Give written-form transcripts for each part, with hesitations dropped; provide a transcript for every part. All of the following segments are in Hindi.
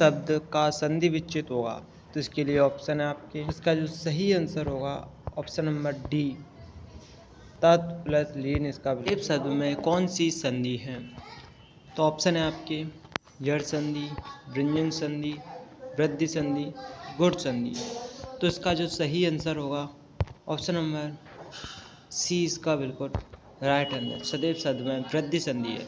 शब्द का संधि विच्छेद होगा? तो इसके लिए ऑप्शन है आपके, इसका जो सही आंसर होगा ऑप्शन नंबर डी, तत् प्लस लीन। इसका एक शब्द में कौन सी संधि है? तो ऑप्शन है आपके यड़ संधि, व्यंजन संधि, वृद्धि संधि, गुण संधि। तो इसका जो सही आंसर होगा ऑप्शन नंबर सी, इसका बिल्कुल राइट आंसर। सदैव शब्द में वृद्धि संधि है।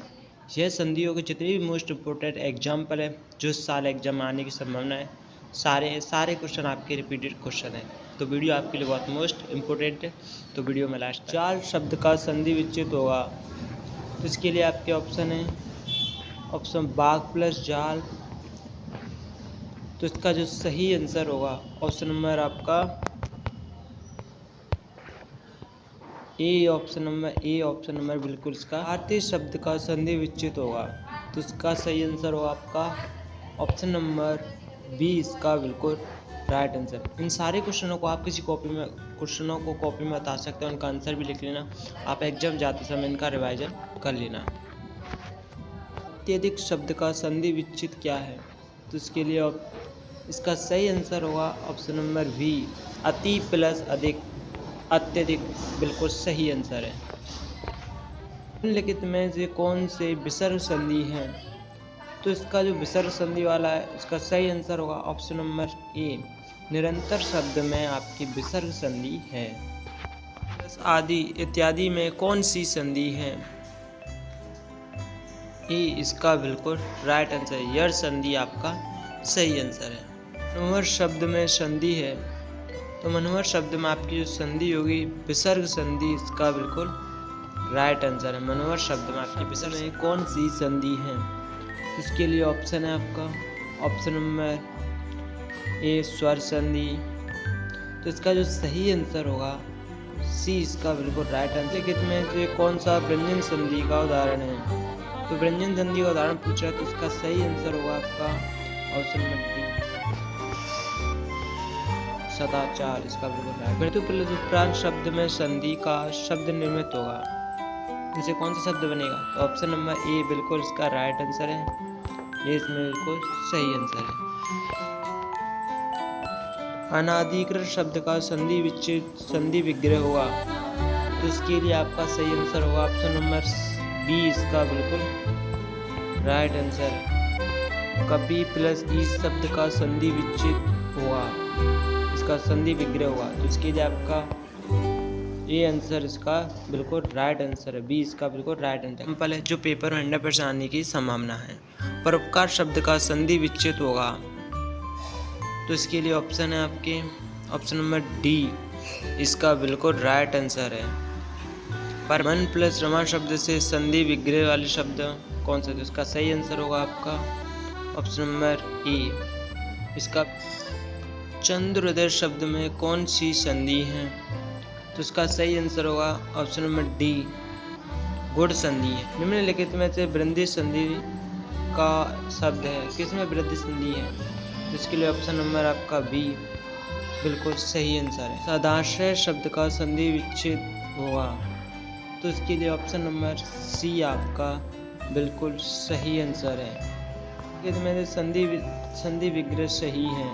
यह संधियों के जितने भी मोस्ट इम्पोर्टेंट एग्जाम्पल है जो इस साल एग्जाम आने की संभावना है, सारे क्वेश्चन आपके रिपीटेड क्वेश्चन है। तो वीडियो आपके लिए बहुत मोस्ट इम्पोर्टेंट है, तो वीडियो में लास्ट। जाल शब्द का संधि विच्छेद होगा? तो इसके लिए आपके ऑप्शन है ऑप्शन बाघ प्लस जाल। तो इसका जो सही आंसर होगा ऑप्शन नंबर आपका ए, ऑप्शन नंबर बिल्कुल इसका। भारतीय शब्द का संधि विच्छेद होगा? तो इसका सही आंसर होगा आपका ऑप्शन नंबर बी, इसका बिल्कुल राइट आंसर। इन सारे क्वेश्चनों को आप किसी कॉपी में बता सकते हैं, उनका आंसर भी लिख लेना। आप एग्जाम जाते समय इनका रिवाइजन कर लेना। अत्यधिक शब्द का संधि विच्छेद क्या है? तो इसके लिए इसका सही आंसर होगा ऑप्शन नंबर बी, अति प्लस अधिक, अत्यधिक बिल्कुल सही आंसर है। निम्नलिखित में से कौन से विसर्ग संधि हैं? तो इसका जो विसर्ग संधि वाला है इसका सही आंसर होगा ऑप्शन नंबर ए, निरंतर शब्द में आपकी विसर्ग संधि है। आदि इत्यादि में कौन सी संधि है? ए, इसका बिल्कुल राइट आंसर है। यड़ संधि आपका सही आंसर है। मनोहर शब्द में संधि है? तो मनोहर शब्द में आपकी जो संधि होगी विसर्ग संधि, इसका बिल्कुल राइट आंसर है। मनोहर शब्द में आपकी विसर्ग में कौन सी संधि है? इसके लिए ऑप्शन है आपका ऑप्शन नंबर ए, स्वर संधि। तो इसका जो सही आंसर होगा सी, इसका बिल्कुल राइट आंसर। लिखित में से कौन सा व्यंजन संधि का उदाहरण है? तो व्यंजन संधि का उदाहरण पूछा है, तो इसका सही आंसर होगा आपका ऑप्शन नंबर डी, सदाचार। इसका बिल्कुल राइट। मृत्यु प्लस उपरांत शब्द में संधि का शब्द निर्मित होगा? इसे कौन सा शब्द बनेगा? तो ऑप्शन नंबर ए बिल्कुल इसका राइट आंसर है। ये इसमें बिल्कुल सही आंसर है। अनाधिकृत शब्द का संधि विच्छेद, संधि विग्रह होगा? तो इसके लिए आपका सही आंसर होगा ऑप्शन नंबर बी, इसका बिल्कुल राइट आंसर है। कपि प्लस ई शब्द का संधि विच्छेद होगा, इसका संधि विग्रह होगा? तो इसके लिए आपका ये आंसर इसका बिल्कुल राइट आंसर है, बी इसका बिल्कुल राइट आंसर। सिंपल है, जो पेपर में 100% आने की संभावना है। परोपकार शब्द का संधि विच्छेद होगा? तो इसके लिए ऑप्शन है आपके ऑप्शन नंबर डी, इसका बिल्कुल राइट आंसर है। पर मन प्लस रमा शब्द से संधि विग्रह वाले शब्द कौन सा? तो इसका सही आंसर होगा आपका ऑप्शन नंबर ए, इसका। चंद्रोदय शब्द में कौन सी संधि है? तो इसका सही आंसर होगा ऑप्शन नंबर डी, गुण संधि है। निम्नलिखित में से वृद्धि संधि का शब्द है, किसमें वृद्धि संधि है? तो इसके लिए ऑप्शन नंबर आपका बी बिल्कुल सही आंसर है। सदाशय शब्द का संधि विच्छेद होगा? तो इसके लिए ऑप्शन नंबर सी आपका बिल्कुल सही आंसर है। इसमें संधि विग्रह सही है,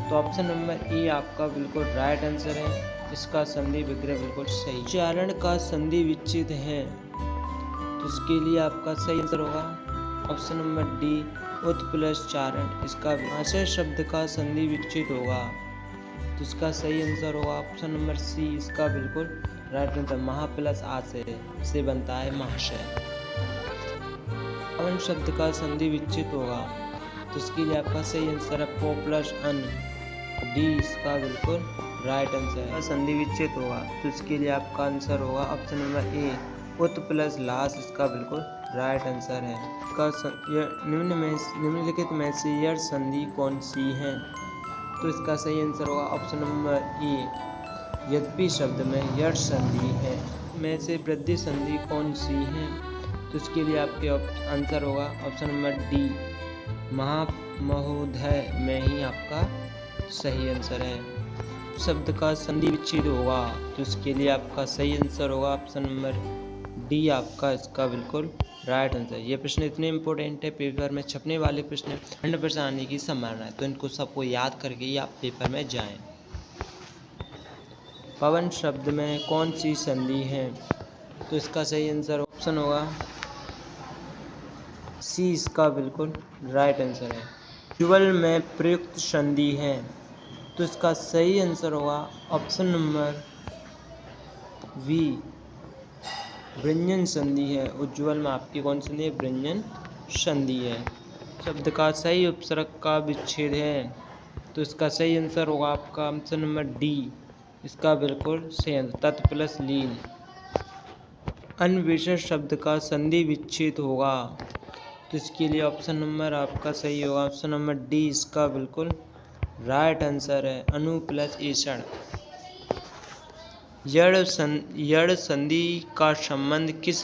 तो ऑप्शन नंबर ए आपका बिल्कुल राइट आंसर है। इसका संधि विग्रह बिल्कुल सही। उच्चारण का संधि विच्छेद है? तो इसके लिए आपका सही आंसर होगा ऑप्शन नंबर डी, उत प्लस चारण। इसका आशय शब्द का संधि विच्छेद होगा? तो इसका सही आंसर होगा ऑप्शन नंबर सी, इसका बिल्कुल राइट आंसर। महा प्लस आशय से बनता है महाशय। अन शब्द का संधि विच्छेद होगा? तो इसके लिए आपका सही आंसर है पो प्लस अन, डी इसका बिल्कुल राइट आंसर है। संधि विच्छेद होगा? तो इसके लिए आपका आंसर होगा ऑप्शन नंबर ए, उत प्लस लास। इसका बिल्कुल राइट आंसर है। निम्नलिखित में से यड़ संधि कौन सी है? तो इसका सही आंसर होगा ऑप्शन नंबर ए, यद्यपि शब्द में यड़ संधि है। में से वृद्धि संधि कौन सी है? तो इसके लिए आपके आंसर होगा ऑप्शन नंबर डी, महामहोदय में ही आपका सही आंसर है। शब्द का संधि विच्छेद होगा? तो इसके लिए आपका सही आंसर होगा ऑप्शन नंबर डी आपका इसका बिल्कुल राइट आंसर। ये प्रश्न इतने इम्पोर्टेंट है, पेपर में छपने वाले प्रश्न 100% आने की संभावना है, तो इनको सबको याद करके ही आप पेपर में जाएं। पवन शब्द में कौन सी संधि है? तो इसका सही आंसर ऑप्शन होगा सी, इसका बिल्कुल राइट आंसर है। उज्ज्वल में प्रयुक्त संधि है, तो इसका सही आंसर होगा ऑप्शन नंबर वी, व्यंजन संधि है। उज्ज्वल में आपकी कौन संधि है? व्यंजन संधि है। शब्द का सही उपसर्ग का विच्छेद है, तो इसका सही आंसर होगा आपका ऑप्शन नंबर डी, इसका बिल्कुल सही आंसर, तत् प्लस लीन। अन्वेषण शब्द का संधि विच्छेद होगा, तो इसके लिए ऑप्शन नंबर आपका सही होगा ऑप्शन नंबर डी, इसका बिल्कुल राइट आंसर है, अनु प्लस ईषण। यड़ संधि का संबंध किस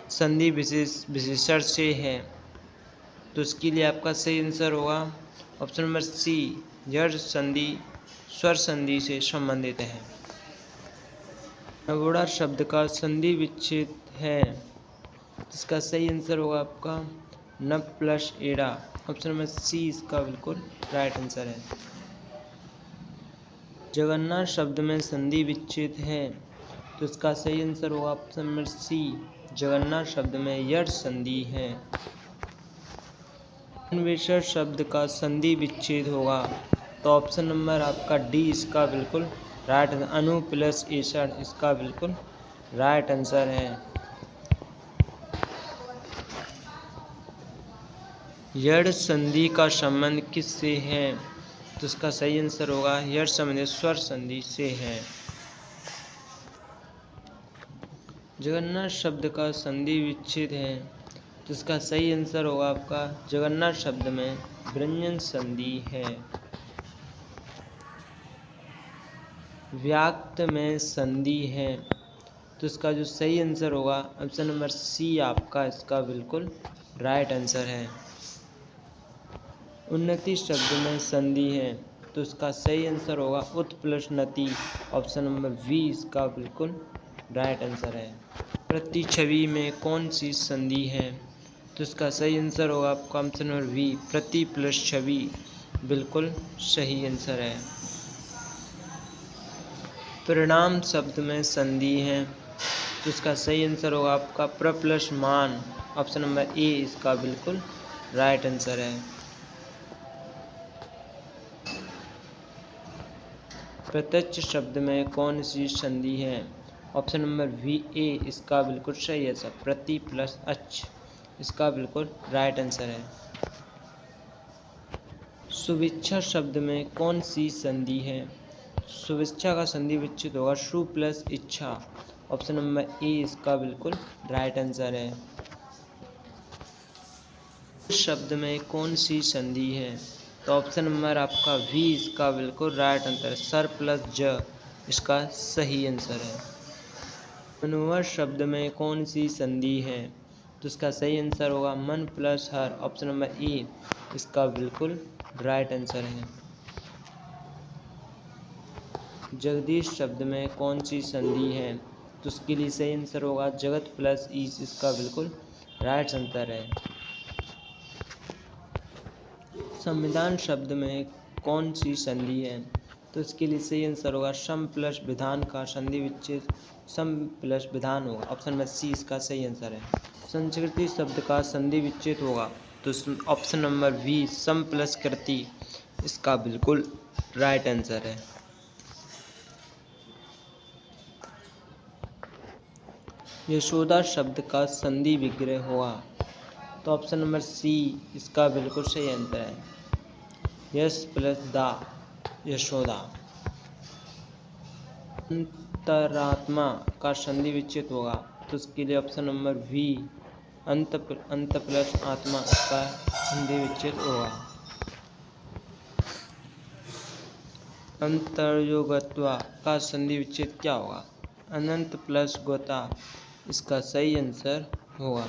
संधि विशेषण से है? तो इसके लिए आपका सही आंसर होगा ऑप्शन नंबर सी, यड़ संधि स्वर संधि से संबंधित है। नगोड़ा शब्द का संधि विच्छेद है, इसका सही आंसर होगा आपका न प्लस एड़ा, ऑप्शन नंबर सी, इसका बिल्कुल राइट आंसर है। जगन्नाथ शब्द में संधि विच्छेद है, तो इसका सही आंसर होगा ऑप्शन नंबर सी, जगन्नाथ शब्द में यड़ संधि है। अन्वेषण शब्द का संधि विच्छेद होगा, तो ऑप्शन नंबर आपका डी, इसका बिल्कुल राइट आंसर, अनु प्लस ईषण, इसका बिल्कुल राइट आंसर है। यड़ संधि का संबंध किससे है? तो इसका सही आंसर होगा यड़ संबंध स्वर संधि से है। जगन्नाथ शब्द का संधि विच्छेद है, तो इसका सही आंसर होगा आपका जगन्नाथ शब्द में व्यंजन संधि है। व्याक्त में संधि है, तो इसका जो सही आंसर होगा ऑप्शन नंबर सी, आपका इसका बिल्कुल राइट आंसर है। उन्नति शब्द में संधि है, तो इसका सही आंसर होगा उत प्लस नति, ऑप्शन नंबर वी, इसका बिल्कुल राइट आंसर है। प्रतिछवि में कौन सी संधि है? तो इसका सही आंसर होगा आपका ऑप्शन नंबर वी, प्रति प्लस छवि, बिल्कुल सही आंसर है। परिणाम शब्द में संधि है, तो इसका सही आंसर होगा आपका प्र प्लस मान, ऑप्शन नंबर ए, इसका बिल्कुल राइट आंसर है। प्रत्यक्ष शब्द में कौन सी संधि है? ऑप्शन नंबर वी, ए, इसका बिल्कुल सही आंसर, प्रति प्लस अच, इसका बिल्कुल राइट आंसर है। सुविच्छा शब्द में कौन सी संधि है? सुविच्छा का संधि विच्छेद होगा सु प्लस इच्छा, ऑप्शन नंबर ए, इसका बिल्कुल राइट आंसर है। शब्द में कौन सी संधि है? तो ऑप्शन नंबर आपका वी, इसका बिल्कुल राइट आंसर है, सर प्लस ज, इसका सही आंसर है। मनोहर शब्द में कौन सी संधि है? तो इसका सही आंसर होगा मन plus her, option number A, इसका बिल्कुल राइट आंसर है। जगदीश शब्द में कौन सी संधि है? तो उसके लिए सही आंसर होगा जगत प्लस ईश, इसका बिल्कुल राइट आंसर है। संविधान शब्द में कौन सी संधि है? तो इसके लिए सही आंसर होगा सम प्लस विधान का संधि विच्छेद सम प्लस विधान होगा, ऑप्शन नंबर सी, इसका सही आंसर है। संस्कृति शब्द का संधि विच्छेद होगा, तो ऑप्शन नंबर वी, सम प्लस कृति, इसका बिल्कुल राइट आंसर है। यशोदा शब्द का संधि विग्रह होगा, तो ऑप्शन नंबर सी, इसका बिल्कुल सही आंसर है, यश प्लस दा, यशोदा। अंतरात्मा का संधि विच्छेद होगा, तो उसके लिए ऑप्शन नंबर वी, अंत प्लस आत्मा, का संधि विच्छेद होगा। अंतर्योगत्वा का संधि विच्छेद क्या होगा? अनंत प्लस गोता, इसका सही आंसर होगा।